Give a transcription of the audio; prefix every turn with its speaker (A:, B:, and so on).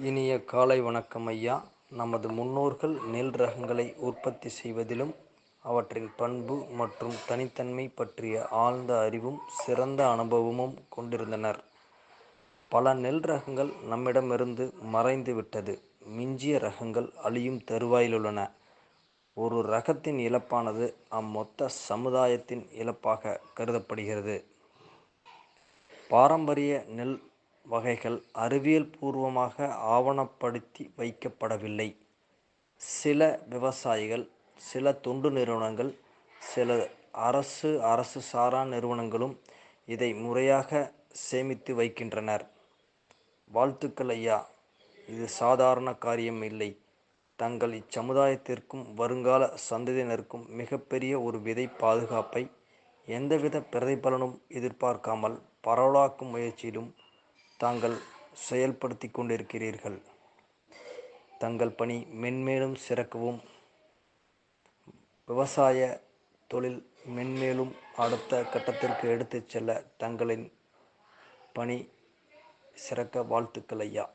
A: இனிய காலை வணக்கம் ஐயா. நமது முன்னோர்கள் நெல் ரகங்களை உற்பத்தி செய்வதிலும் அவற்றின் பண்பு மற்றும் தனித்தன்மை பற்றிய ஆழ்ந்த அறிவும் சிறந்த அனுபவமும் கொண்டிருந்தனர். பல நெல் ரகங்கள் நம்மிடமிருந்து மறைந்து விட்டது. மிஞ்சிய ரகங்கள் அழியும் தருவாயிலுள்ளன. ஒரு ரகத்தின் இழப்பானது அம்மொத்த சமுதாயத்தின் இழப்பாக கருதப்படுகிறது. பாரம்பரிய நெல் வகைகள் அறிவியல் பூர்வமாக ஆவணப்படுத்தி வைக்கப்படவில்லை. சில விவசாயிகள், சில தொண்டு நிறுவனங்கள், சில அரசு சாரா நிறுவனங்களும் இதை முறையாக சேமித்து வைக்கின்றனர். வாழ்த்துக்கள் ஐயா. இது சாதாரண காரியம் இல்லை. தங்கள் இச்சமுதாயத்திற்கும் வருங்கால சந்ததியினருக்கும் மிகப்பெரிய ஒரு விதை பாதுகாப்பை எந்தவித பிரதிபலனும் எதிர்பார்க்காமல் பரவலாக்கும் முயற்சியிலும் தாங்கள் செயல்படுத்தி கொண்டிருக்கிறீர்கள். தங்கள் பணி மென்மேலும் சிறக்கவும், விவசாய தொழில் மென்மேலும் அடுத்த கட்டத்திற்கு எடுத்துச் செல்ல தங்களின் பணி சிறக்க வாழ்த்துக்கள் ஐயா.